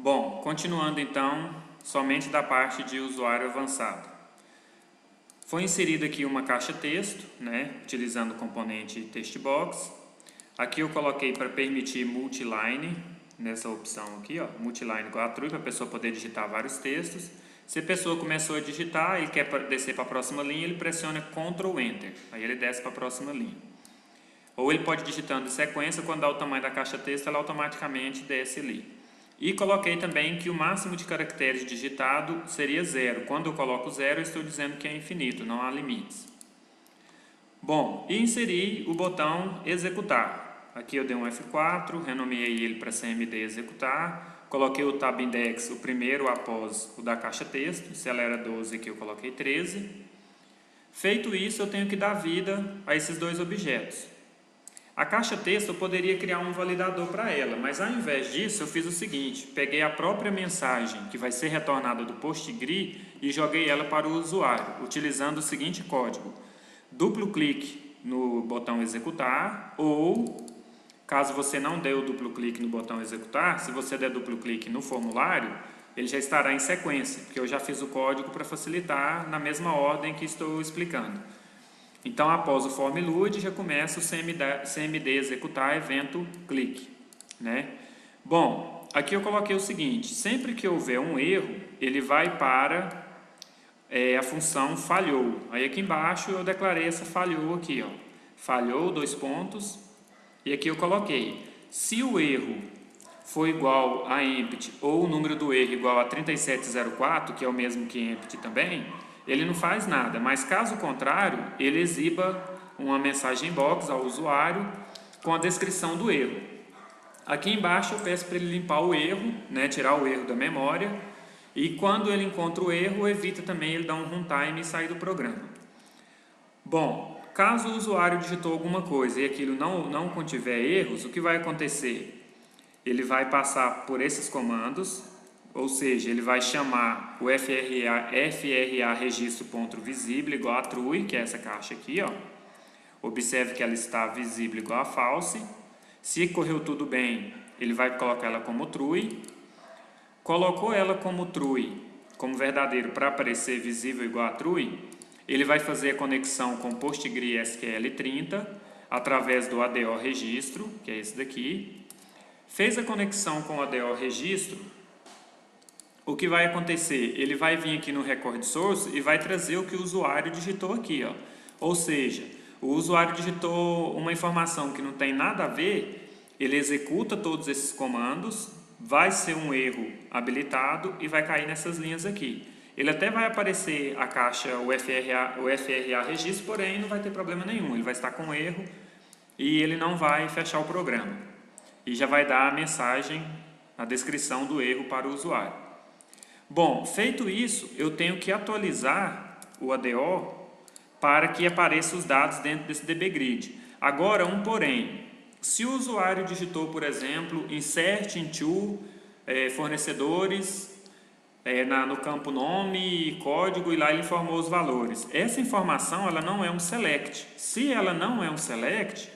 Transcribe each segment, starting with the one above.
Bom, continuando então, somente da parte de usuário avançado. Foi inserida aqui uma caixa texto, utilizando o componente textbox. Aqui eu coloquei para permitir multiline, nessa opção aqui, multiline igual a true, para a pessoa poder digitar vários textos. Se a pessoa começou a digitar e quer descer para a próxima linha, ele pressiona Ctrl Enter, aí ele desce para a próxima linha. Ou ele pode digitando em sequência, quando dá o tamanho da caixa texto, ela automaticamente desce ali. E coloquei também que o máximo de caracteres digitado seria 0. Quando eu coloco 0, eu estou dizendo que é infinito, não há limites. Bom, e inseri o botão executar. Aqui eu dei um F4, renomeei ele para CMD executar. Coloquei o tab index, o primeiro após o da caixa texto. Se ela era 12, aqui eu coloquei 13. Feito isso, eu tenho que dar vida a esses dois objetos. A caixa texto eu poderia criar um validador para ela, mas ao invés disso eu fiz o seguinte: peguei a própria mensagem que vai ser retornada do PostGrid e joguei ela para o usuário, utilizando o seguinte código: duplo clique no botão executar, ou caso você não dê o duplo clique no botão executar, se você der duplo clique no formulário, ele já estará em sequência, porque eu já fiz o código para facilitar na mesma ordem que estou explicando. Então, após o formLoad, já começa o CMD executar evento clique, Bom, aqui eu coloquei o seguinte: sempre que houver um erro, ele vai para a função falhou. Aí aqui embaixo eu declarei essa falhou aqui, falhou, dois pontos, e aqui eu coloquei: se o erro for igual a empty ou o número do erro igual a 3704, que é o mesmo que empty também, ele não faz nada, mas caso contrário, ele exiba uma mensagem box ao usuário com a descrição do erro. Aqui embaixo eu peço para ele limpar o erro, tirar o erro da memória, e quando ele encontra o erro, evita também ele dar um runtime e sair do programa. Bom, caso o usuário digitou alguma coisa e aquilo não contiver erros, o que vai acontecer? Ele vai passar por esses comandos, ou seja, ele vai chamar o FRA registro.visible igual a true, que é essa caixa aqui, Observe que ela está visível igual a false. Se correu tudo bem, ele vai colocar ela como true. Colocou ela como true, como verdadeiro, para aparecer visível igual a true, ele vai fazer a conexão com PostgreSQL 30 através do ADO registro, que é esse daqui. Fez a conexão com o ADO registro, o que vai acontecer? Ele vai vir aqui no record source e vai trazer o que o usuário digitou aqui, Ou seja, o usuário digitou uma informação que não tem nada a ver, ele executa todos esses comandos, vai ser um erro habilitado e vai cair nessas linhas aqui. Ele até vai aparecer a caixa, o FRA registro, porém não vai ter problema nenhum, ele vai estar com erro e ele não vai fechar o programa. E já vai dar a mensagem, a descrição do erro para o usuário. Bom, feito isso, eu tenho que atualizar o ADO para que apareçam os dados dentro desse dbgrid. Agora, um porém: se o usuário digitou, por exemplo, insert into fornecedores no campo nome e código, e lá ele informou os valores. Essa informação ela não é um select. Se ela não é um select,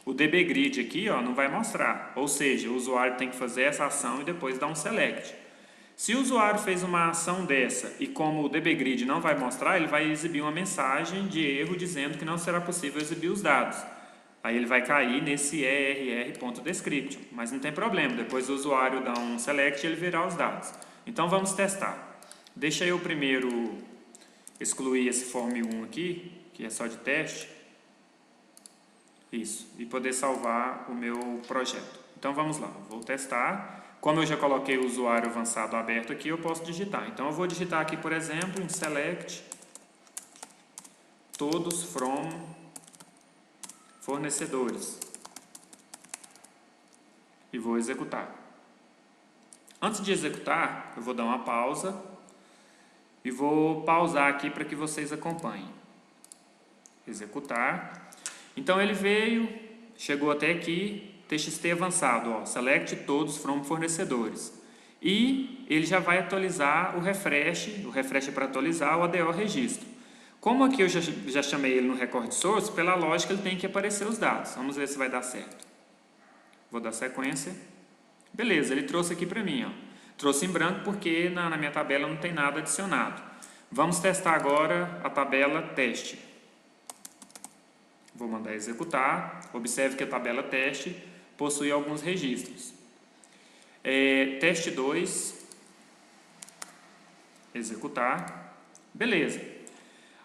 o dbgrid aqui não vai mostrar. Ou seja, o usuário tem que fazer essa ação e depois dar um select. Se o usuário fez uma ação dessa e como o dbgrid não vai mostrar, ele vai exibir uma mensagem de erro dizendo que não será possível exibir os dados. Aí ele vai cair nesse err.description, mas não tem problema, depois o usuário dá um select e ele verá os dados. Então vamos testar. Deixa eu primeiro excluir esse form1 aqui, que é só de teste. Isso, e poder salvar o meu projeto. Então vamos lá, vou testar. Como eu já coloquei o usuário avançado aberto aqui, eu posso digitar. Então eu vou digitar aqui, por exemplo, em select todos from fornecedores e vou executar. Antes de executar, eu vou dar uma pausa e vou pausar aqui para que vocês acompanhem. Executar. Então ele veio, chegou até aqui, TXT avançado, select todos from fornecedores. E ele já vai atualizar o refresh é para atualizar o ADO registro. Como aqui eu já chamei ele no record source, pela lógica ele tem que aparecer os dados. Vamos ver se vai dar certo. Vou dar sequência. Beleza, ele trouxe aqui para mim, Trouxe em branco porque na minha tabela não tem nada adicionado. Vamos testar agora a tabela teste. Vou mandar executar. Observe que a tabela teste possui alguns registros. Teste 2, executar. Beleza.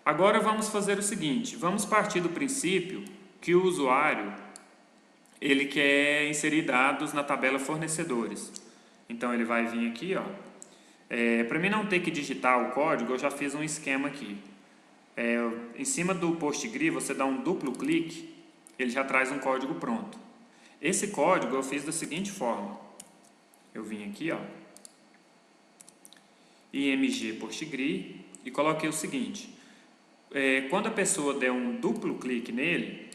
Agora vamos fazer o seguinte, vamos partir do princípio que o usuário ele quer inserir dados na tabela fornecedores. Então ele vai vir aqui, ó. Para mim não ter que digitar o código, eu já fiz um esquema aqui. Em cima do PostGrid, você dá um duplo clique, ele já traz um código pronto. Esse código eu fiz da seguinte forma. Eu vim aqui, ó, img PostGrid e coloquei o seguinte. Quando a pessoa der um duplo clique nele,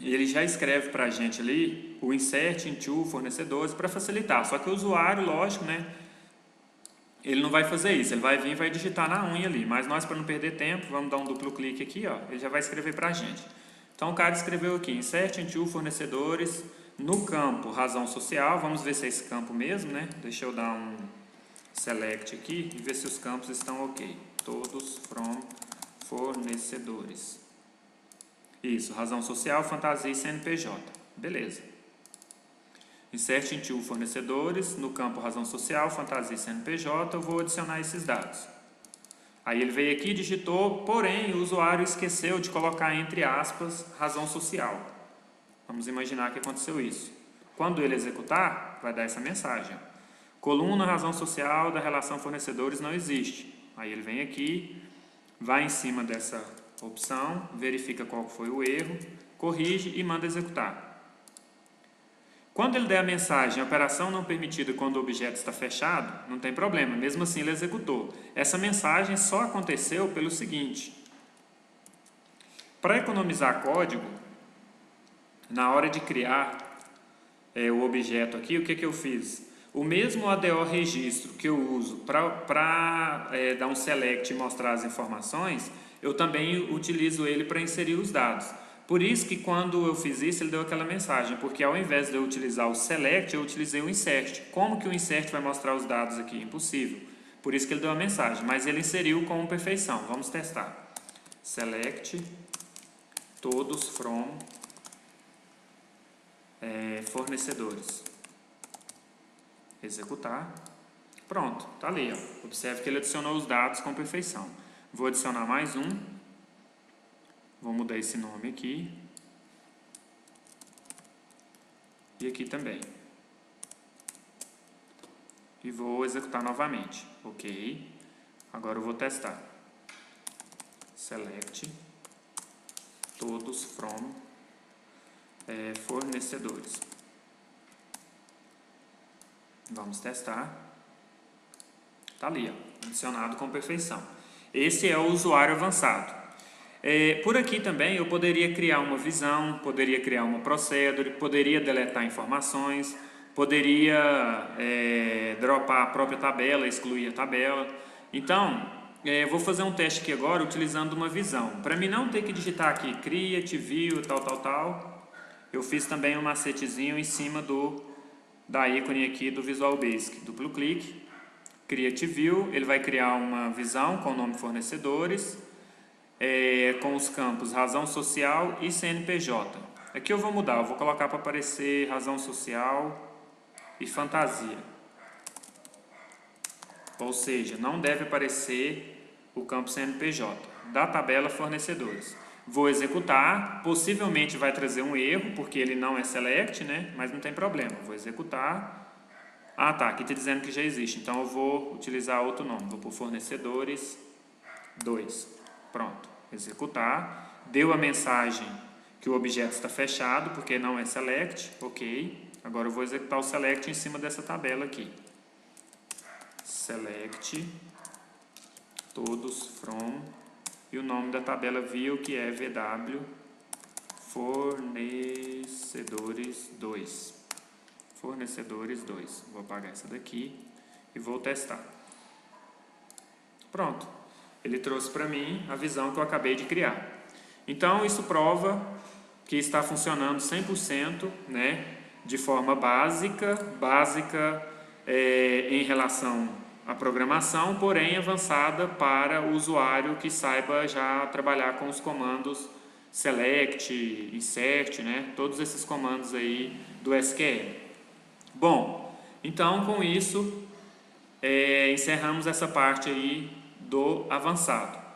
ele já escreve para a gente ali o insert into fornecedores para facilitar. Só que o usuário, lógico, né? Ele não vai fazer isso, ele vai vir e vai digitar na unha ali. Mas nós, para não perder tempo, vamos dar um duplo clique aqui, ó, ele já vai escrever para a gente. Então o cara escreveu aqui, insert into fornecedores, no campo razão social. Vamos ver se é esse campo mesmo, né? Deixa eu dar um select aqui e ver se os campos estão ok. Todos from fornecedores. Isso, razão social, fantasia e CNPJ. Beleza. Insert into fornecedores, no campo razão social, fantasia e CNPJ, eu vou adicionar esses dados. Aí ele veio aqui e digitou, porém o usuário esqueceu de colocar entre aspas razão social. Vamos imaginar que aconteceu isso. Quando ele executar, vai dar essa mensagem. Coluna razão social da relação fornecedores não existe. Aí ele vem aqui, vai em cima dessa opção, verifica qual foi o erro, corrige e manda executar. Quando ele der a mensagem operação não permitida quando o objeto está fechado, não tem problema, mesmo assim ele executou. Essa mensagem só aconteceu pelo seguinte. Para economizar código, na hora de criar o objeto aqui, o que eu fiz? O mesmo ADO registro que eu uso para dar um select e mostrar as informações, eu também utilizo ele para inserir os dados. Por isso que quando eu fiz isso, ele deu aquela mensagem, porque ao invés de eu utilizar o select, eu utilizei o insert. Como que o insert vai mostrar os dados aqui? Impossível. Por isso que ele deu a mensagem, mas ele inseriu com perfeição. Vamos testar. Select todos from fornecedores. Executar. Pronto, tá ali, ó. Observe que ele adicionou os dados com perfeição. Vou adicionar mais um. Vou mudar esse nome aqui. E aqui também. E vou executar novamente. Ok. Agora eu vou testar. Select todos from fornecedores. Vamos testar. Tá ali, ó, adicionado com perfeição. Esse é o usuário avançado. Por aqui também eu poderia criar uma visão, poderia criar uma procedure, poderia deletar informações, poderia dropar a própria tabela, excluir a tabela. Então, vou fazer um teste aqui agora utilizando uma visão. Para mim não ter que digitar aqui create, view, tal, eu fiz também um macetezinho em cima da ícone aqui do Visual Basic. Duplo clique, create view, ele vai criar uma visão com o nome fornecedores, com os campos razão social e CNPJ. Aqui eu vou mudar, eu vou colocar para aparecer razão social e fantasia. Ou seja, não deve aparecer o campo CNPJ da tabela fornecedores. Vou executar, possivelmente vai trazer um erro, porque ele não é select, né? Mas não tem problema, vou executar. Ah tá, aqui está dizendo que já existe, então eu vou utilizar outro nome, vou por fornecedores 2. Pronto, executar, deu a mensagem que o objeto está fechado, porque não é select, ok. Agora eu vou executar o select em cima dessa tabela aqui. Select todos from, e o nome da tabela view que é VW fornecedores 2. Fornecedores 2. Vou apagar essa daqui e vou testar. Pronto. Ele trouxe para mim a visão que eu acabei de criar. Então, isso prova que está funcionando 100%, né, de forma básica, em relação à programação, porém avançada para o usuário que saiba já trabalhar com os comandos select, insert, né? Todos esses comandos aí do SQL. Bom, então com isso encerramos essa parte aí do avançado.